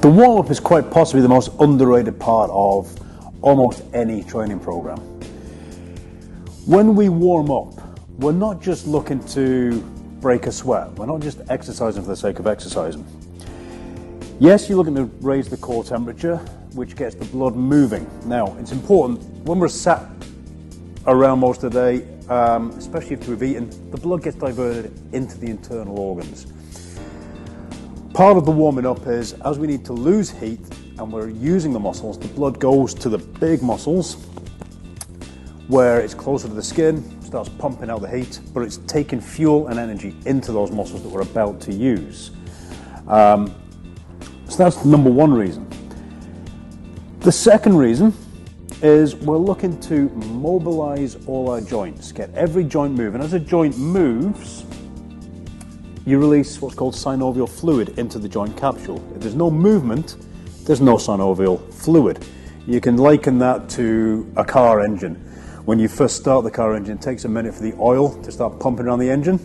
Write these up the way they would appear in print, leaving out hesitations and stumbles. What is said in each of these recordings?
The warm-up is quite possibly the most underrated part of almost any training program. When we warm up, we're not just looking to break a sweat. We're not just exercising for the sake of exercising. Yes, you're looking to raise the core temperature, which gets the blood moving. Now, it's important when we're sat around most of the day, especially if we've eaten, the blood gets diverted into the internal organs. Part of the warming up is, as we need to lose heat and we're using the muscles, the blood goes to the big muscles where it's closer to the skin, starts pumping out the heat, but it's taking fuel and energy into those muscles that we're about to use. So that's the number one reason. The second reason is we're looking to mobilize all our joints, get every joint moving. As a joint moves, you release what's called synovial fluid into the joint capsule. If there's no movement, there's no synovial fluid. You can liken that to a car engine. When you first start the car engine, it takes a minute for the oil to start pumping around the engine,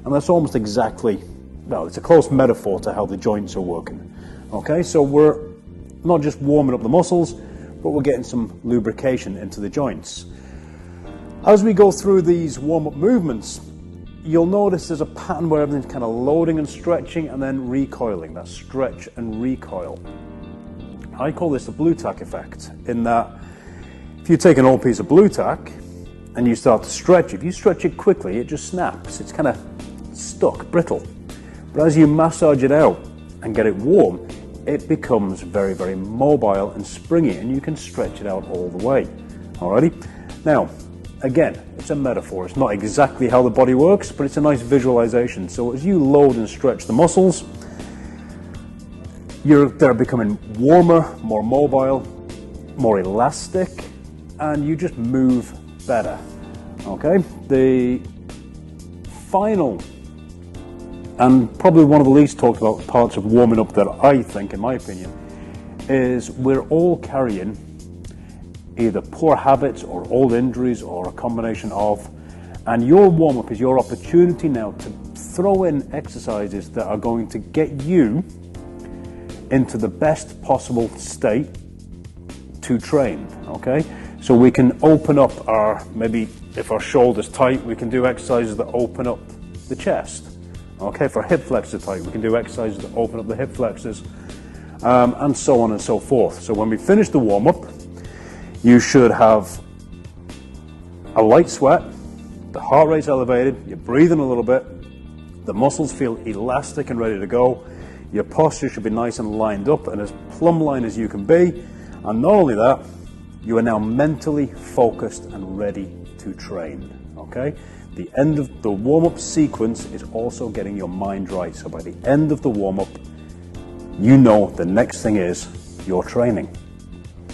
and that's almost exactly, well, it's a close metaphor to how the joints are working. Okay, so we're not just warming up the muscles, but we're getting some lubrication into the joints. As we go through these warm-up movements, you'll notice there's a pattern where everything's kind of loading and stretching and then recoiling, that stretch and recoil. I call this the blue tack effect, in that if you take an old piece of blue tack and you start to stretch, if you stretch it quickly, it just snaps. It's kind of stuck, brittle. But as you massage it out and get it warm, it becomes very, very mobile and springy, and you can stretch it out all the way. Alrighty? Now, again, it's a metaphor. It's not exactly how the body works, but it's a nice visualization. So as you load and stretch the muscles, they're becoming warmer, more mobile, more elastic, and you just move better. Okay? The final and probably one of the least talked about parts of warming up that I think, in my opinion, is we're all carrying either poor habits or old injuries or a combination of, and your warm-up is your opportunity now to throw in exercises that are going to get you into the best possible state to train, okay? So we can open up maybe if our shoulder's tight, we can do exercises that open up the chest. Okay, if our hip flexors are tight, we can do exercises that open up the hip flexors, and so on and so forth. So when we finish the warm-up, you should have a light sweat, the heart rate's elevated, you're breathing a little bit, the muscles feel elastic and ready to go, your posture should be nice and lined up and as plumb line as you can be, and not only that, you are now mentally focused and ready to train, okay? The end of the warm-up sequence is also getting your mind right. So by the end of the warm-up, you know the next thing is your training.